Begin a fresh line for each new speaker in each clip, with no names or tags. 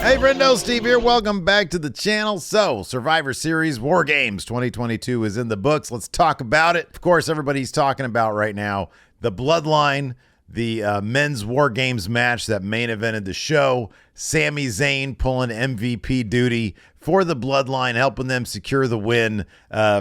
Hey, friendo, Steve here. Welcome back to the channel. So, Survivor Series War Games 2022 is in the books. Let's talk about it. Of course, everybody's talking about right now the Bloodline, the men's War Games match that main evented the show. Sami Zayn pulling MVP duty for the Bloodline, helping them secure the win.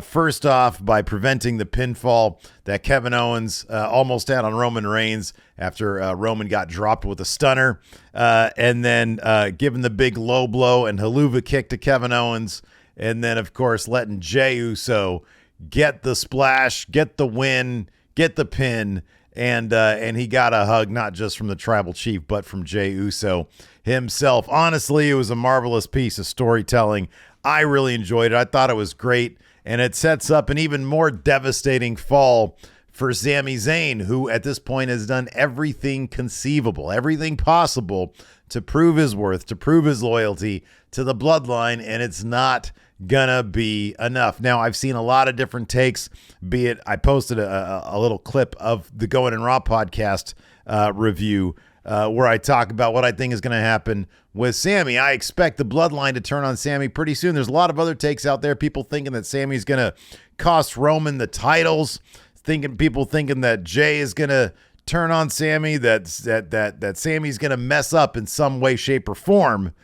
First off, by preventing the pinfall that Kevin Owens almost had on Roman Reigns after Roman got dropped with a stunner. And then giving the big low blow and haluva kick to Kevin Owens. And then, of course, letting Jey Uso get the splash, get the win, get the pin. And he got a hug, not just from the tribal chief, but from Jey Uso himself. Honestly, it was a marvelous piece of storytelling. I really enjoyed it. I thought it was great. And it sets up an even more devastating fall for Sami Zayn, who at this point has done everything conceivable, everything possible to prove his worth, to prove his loyalty to the Bloodline, and it's not gonna be enough. Now, I've seen a lot of different takes, be it I posted a little clip of the Going in Raw podcast review where I talk about what I think is going to happen with Sami. I expect the Bloodline to turn on Sami pretty soon. There's a lot of other takes out there, people thinking that Sami's going to cost Roman the titles, people thinking that Jey is going to turn on Sami, that Sami's going to mess up in some way, shape, or form,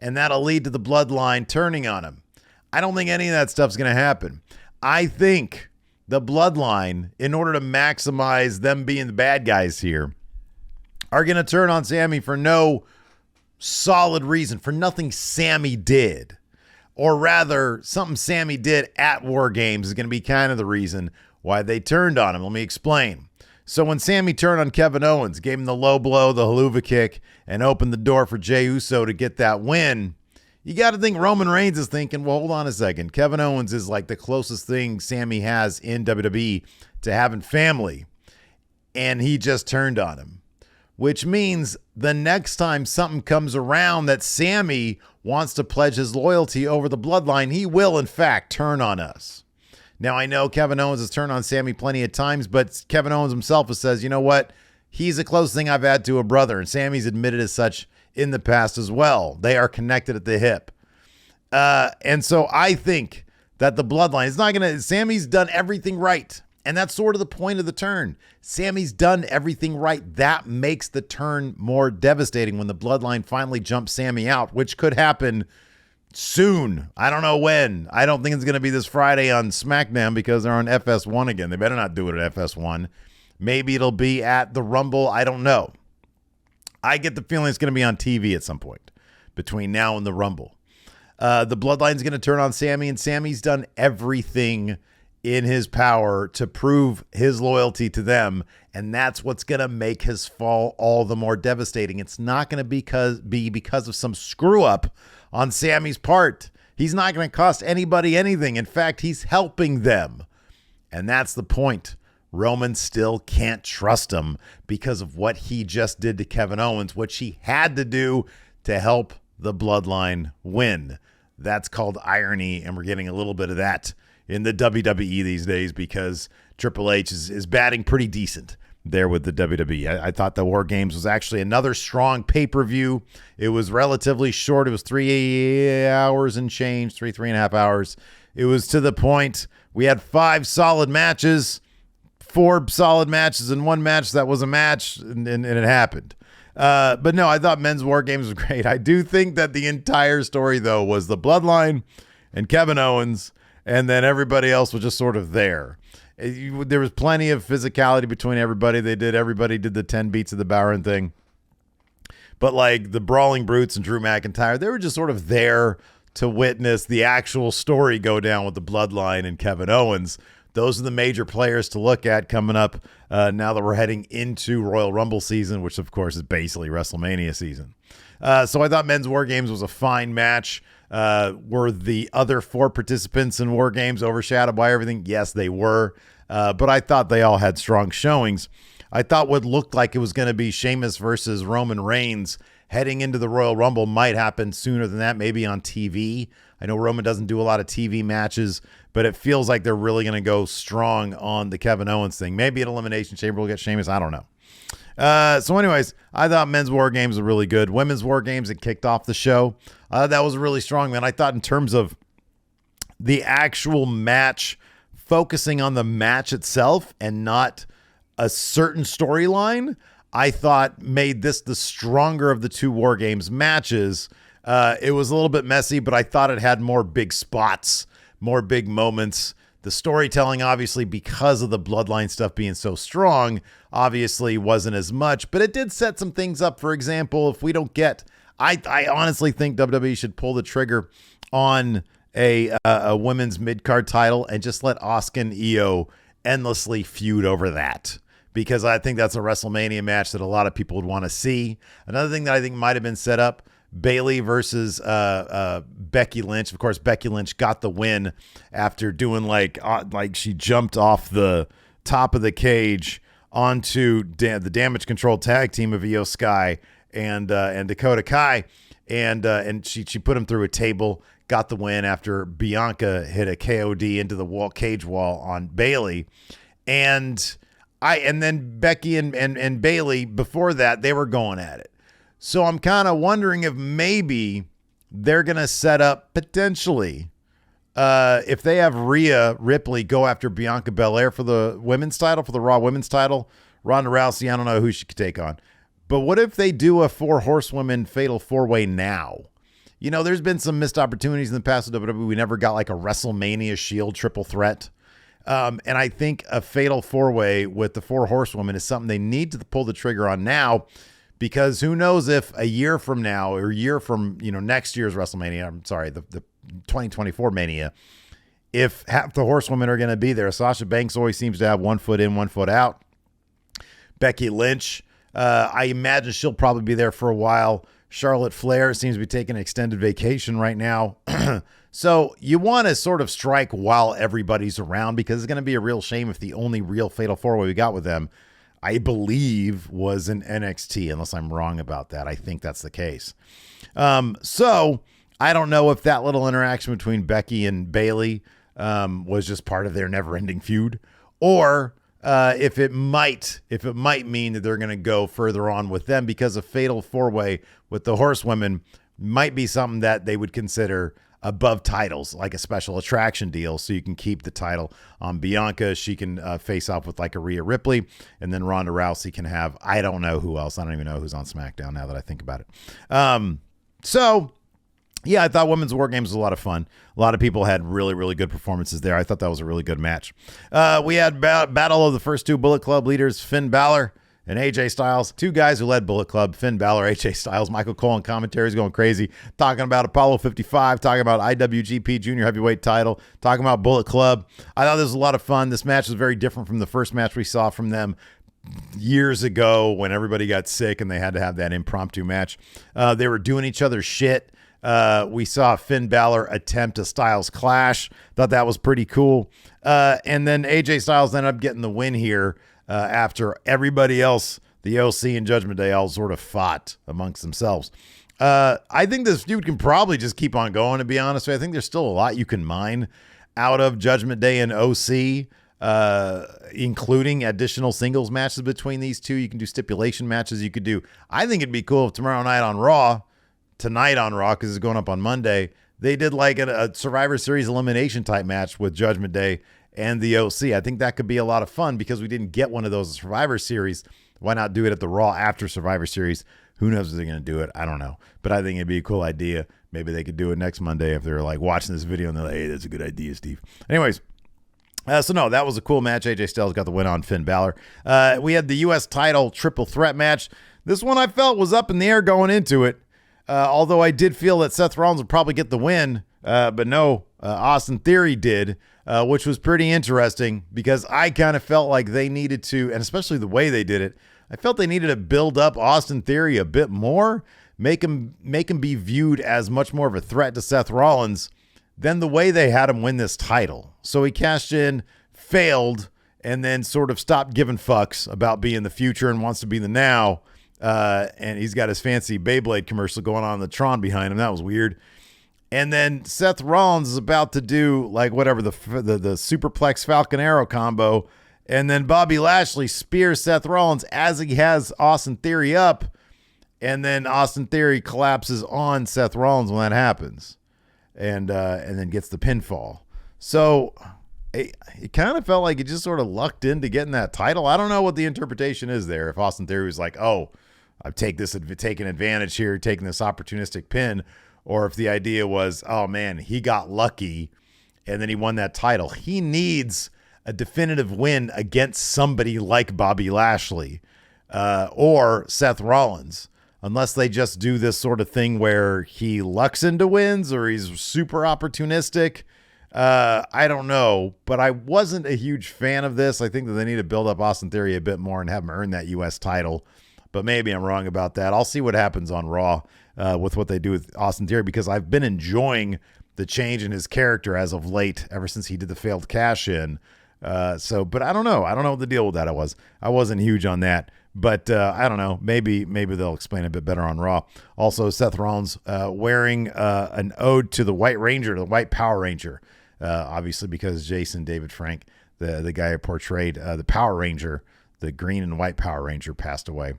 and that'll lead to the Bloodline turning on him. I don't think any of that stuff's going to happen. I think the Bloodline, in order to maximize them being the bad guys here, are going to turn on Sami for no solid reason, for nothing Sami did. Or rather, something Sami did at War Games is going to be kind of the reason why they turned on him. Let me explain. So when Sami turned on Kevin Owens, gave him the low blow, the haluva kick, and opened the door for Jey Uso to get that win, you got to think Roman Reigns is thinking, well, hold on a second. Kevin Owens is like the closest thing Sami has in WWE to having family. And he just turned on him. Which means the next time something comes around that Sami wants to pledge his loyalty over the Bloodline, he will, in fact, turn on us. Now, I know Kevin Owens has turned on Sami plenty of times, but Kevin Owens himself says, you know what? He's the closest thing I've had to a brother, and Sami's admitted as such in the past as well. They are connected at the hip. And so I think that the Bloodline is not going to, Sami's done everything right. And that's sort of the point of the turn. Sami's done everything right. That makes the turn more devastating when the Bloodline finally jumps Sami out, which could happen soon. I don't know when. I don't think it's going to be this Friday on SmackDown because they're on FS1 again. They better not do it at FS1. Maybe it'll be at the Rumble. I don't know. I get the feeling it's going to be on TV at some point between now and the Rumble. The Bloodline's going to turn on Sami, and Sami's done everything in his power to prove his loyalty to them, and that's what's going to make his fall all the more devastating. It's not going to be because of some screw up on Sami's part. He's not going to cost anybody anything. In fact, he's helping them, and that's the point. Roman still can't trust him because of what he just did to Kevin Owens, which he had to do to help the Bloodline win. That's called irony, and we're getting a little bit of that in the WWE these days because Triple H is batting pretty decent there with the WWE. I thought the War Games was actually another strong pay-per-view. It was relatively short. It was 3 hours and change, three and a half hours. It was to the point. We had 5 solid matches, 4 solid matches, and 1 match that was a match, and it happened. But no, I thought men's War Games was great. I do think that the entire story, though, was the Bloodline and Kevin Owens, and then everybody else was just sort of there. There was plenty of physicality between everybody. Everybody did the 10 beats of the Bowen thing. But like the Brawling Brutes and Drew McIntyre, they were just sort of there to witness the actual story go down with the Bloodline and Kevin Owens. Those are the major players to look at coming up now that we're heading into Royal Rumble season, which of course is basically WrestleMania season. So I thought men's War Games was a fine match. Were the other 4 participants in War Games overshadowed by everything? Yes, they were. But I thought they all had strong showings. I thought what looked like it was going to be Sheamus versus Roman Reigns heading into the Royal Rumble might happen sooner than that, maybe on TV. I know Roman doesn't do a lot of TV matches, but it feels like they're really going to go strong on the Kevin Owens thing. Maybe at Elimination Chamber we'll get Sheamus. I don't know. So anyways, I thought men's war games were really good. Women's war games, it kicked off the show. That was really strong, man. I thought in terms of the actual match, focusing on the match itself and not a certain storyline, I thought made this the stronger of the two war games matches. It was a little bit messy, but I thought it had more big spots, more big moments. The storytelling, obviously, because of the bloodline stuff being so strong, obviously wasn't as much, but it did set some things up. For example, if we don't get, I honestly think WWE should pull the trigger on a women's mid-card title and just let Asuka and Io endlessly feud over that, because I think that's a WrestleMania match that a lot of people would want to see. Another thing that I think might have been set up, Bayley versus Becky Lynch. Of course, Becky Lynch got the win after doing like she jumped off the top of the cage onto the Damage Control tag team of Io Sky and Dakota Kai, and she put him through a table, got the win after Bianca hit a KOD into the cage wall on Bayley, and then Becky and Bayley before that, they were going at it. So I'm kind of wondering if maybe they're going to set up potentially if they have Rhea Ripley go after Bianca Belair for the women's title, for the Raw women's title. Ronda Rousey, I don't know who she could take on. But what if they do a 4 horsewomen fatal 4-way now? You know, there's been some missed opportunities in the past with WWE. We never got like a WrestleMania Shield triple threat. And I think a fatal 4-way with the 4 horsewomen is something they need to pull the trigger on now. Because who knows if a year from now or a year from, next year's WrestleMania, I'm sorry, the 2024 Mania, if half the horsewomen are going to be there. Sasha Banks always seems to have 1 foot in, 1 foot out. Becky Lynch, I imagine she'll probably be there for a while. Charlotte Flair seems to be taking an extended vacation right now. So you want to sort of strike while everybody's around, because it's going to be a real shame if the only real fatal 4-way we got with them, I believe, was in NXT, unless I'm wrong about that. I think that's the case. So I don't know if that little interaction between Becky and Bayley was just part of their never-ending feud, or if it might mean that they're going to go further on with them, because a fatal 4-way with the horsewomen might be something that they would consider above titles, like a special attraction deal, so you can keep the title on Bianca. She can face off with like a Rhea Ripley, and then Ronda Rousey can have, I don't know who else. I don't even know who's on SmackDown now that I think about it. So yeah, I thought Women's War Games was a lot of fun. A lot of people had really, really good performances there. I thought that was a really good match. We had battle of the first 2 Bullet Club leaders, Finn Balor and AJ Styles, 2 guys who led Bullet Club. Finn Balor, AJ Styles, Michael Cole in commentary is going crazy, talking about Apollo 55, talking about IWGP Junior Heavyweight title, talking about Bullet Club. I thought this was a lot of fun. This match was very different from the first match we saw from them years ago when everybody got sick and they had to have that impromptu match. They were doing each other's shit. We saw Finn Balor attempt a Styles clash. Thought that was pretty cool. And then AJ Styles ended up getting the win here after everybody else, the OC and Judgment Day, all sort of fought amongst themselves. I think this feud can probably just keep on going, to be honest with you. I think there's still a lot you can mine out of Judgment Day and OC, including additional singles matches between these two. You can do stipulation matches. You could do, I think it'd be cool if tomorrow night on Raw, tonight on Raw, because it's going up on Monday, they did like a Survivor Series elimination type match with Judgment Day and the OC. I think that could be a lot of fun, because we didn't get one of those Survivor Series. Why not do it at the Raw after Survivor Series? Who knows if they're going to do it? I don't know. But I think it'd be a cool idea. Maybe they could do it next Monday if they're like watching this video and they're like, hey, that's a good idea, Steve. Anyways, so no, that was a cool match. AJ Styles got the win on Finn Balor. We had the U.S. title triple threat match. This one I felt was up in the air going into it. Although I did feel that Seth Rollins would probably get the win, but no, Austin Theory did, which was pretty interesting, because I kind of felt like they needed to, and especially the way they did it, I felt they needed to build up Austin Theory a bit more, make him be viewed as much more of a threat to Seth Rollins than the way they had him win this title. So he cashed in, failed, and then sort of stopped giving fucks about being the future and wants to be the now. And he's got his fancy Beyblade commercial going on in the Tron behind him. That was weird. And then Seth Rollins is about to do like whatever the superplex Falcon Arrow combo, And then Bobby Lashley spears Seth Rollins as he has Austin Theory up. And then Austin Theory collapses on Seth Rollins when that happens. And then gets the pinfall. So it kind of felt like it just sort of lucked into getting that title. I don't know what the interpretation is there. If Austin Theory was like, oh, I've taken advantage here, taking this opportunistic pin. Or if the idea was, oh, man, he got lucky and then he won that title. He needs a definitive win against somebody like Bobby Lashley or Seth Rollins, unless they just do this sort of thing where he lucks into wins or he's super opportunistic. I don't know, but I wasn't a huge fan of this. I think that they need to build up Austin Theory a bit more and have him earn that U.S. title, but maybe I'm wrong about that. I'll see what happens on Raw with what they do with Austin Theory, because I've been enjoying the change in his character as of late, ever since he did the failed cash-in. But I don't know. I don't know what the deal with that was. I wasn't huge on that, but I don't know. Maybe they'll explain a bit better on Raw. Also, Seth Rollins wearing an ode to the White Ranger, the White Power Ranger, obviously because Jason David Frank, the guy who portrayed the Power Ranger, the green and white Power Ranger, passed away,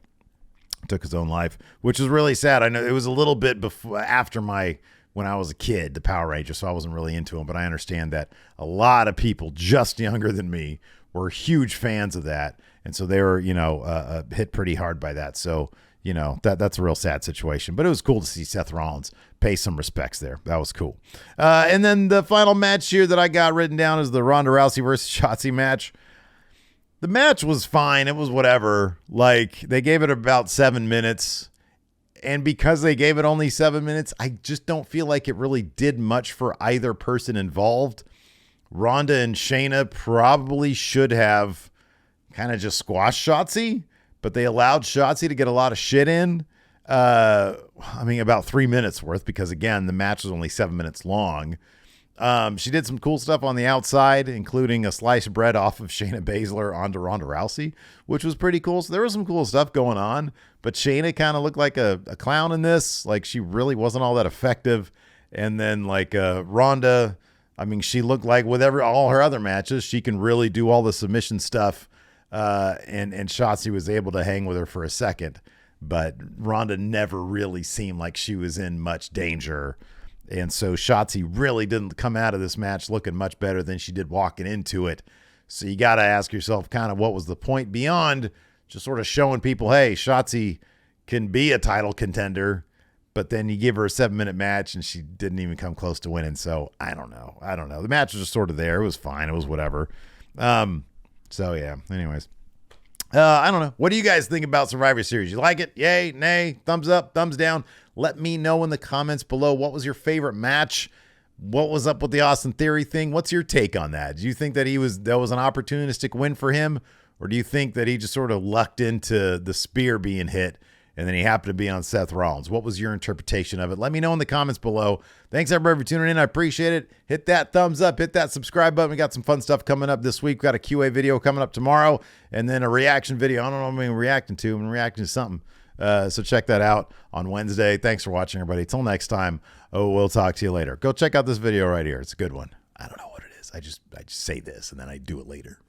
took his own life, which is really sad. I know it was a little bit before, after when I was a kid, the Power Ranger, so I wasn't really into him, but I understand that a lot of people just younger than me were huge fans of that, and so they were, hit pretty hard by that. So, that's a real sad situation, but it was cool to see Seth Rollins pay some respects there. That was cool. And then the final match here that I got written down is the Ronda Rousey versus Shotzi match. The match was fine. It was whatever. Like, they gave it about 7 minutes. And because they gave it only 7 minutes, I just don't feel like it really did much for either person involved. Ronda and Shayna probably should have kind of just squashed Shotzi, but they allowed Shotzi to get a lot of shit in. About 3 minutes worth, because again, the match was only 7 minutes long. She did some cool stuff on the outside, including a sliced bread off of Shayna Baszler onto Ronda Rousey, which was pretty cool. So there was some cool stuff going on, but Shayna kind of looked like a clown in this. Like, she really wasn't all that effective. And then Ronda, she looked like with all her other matches, she can really do all the submission stuff. And Shotzi was able to hang with her for a second, but Ronda never really seemed like she was in much danger. And so Shotzi really didn't come out of this match looking much better than she did walking into it. So you got to ask yourself kind of what was the point beyond just sort of showing people, hey, Shotzi can be a title contender, but then you give her a 7-minute match and she didn't even come close to winning. So I don't know. The match was just sort of there. It was fine. It was whatever. So yeah, anyways. I don't know. What do you guys think about Survivor Series? You like it? Yay, nay, thumbs up, thumbs down. Let me know in the comments below. What was your favorite match? What was up with the Austin Theory thing? What's your take on that? Do you think that that was an opportunistic win for him? Or do you think that he just sort of lucked into the spear being hit and then he happened to be on Seth Rollins? What was your interpretation of it? Let me know in the comments below. Thanks everybody for tuning in. I appreciate it. Hit that thumbs up, hit that subscribe button. We got some fun stuff coming up this week. We got a QA video coming up tomorrow and then a reaction video. I don't know what I'm reacting to. I'm reacting to something. So check that out on Wednesday. Thanks for watching, everybody. Till next time. We'll talk to you later. Go check out this video right here. It's a good one. I don't know what it is. I just say this and then I do it later.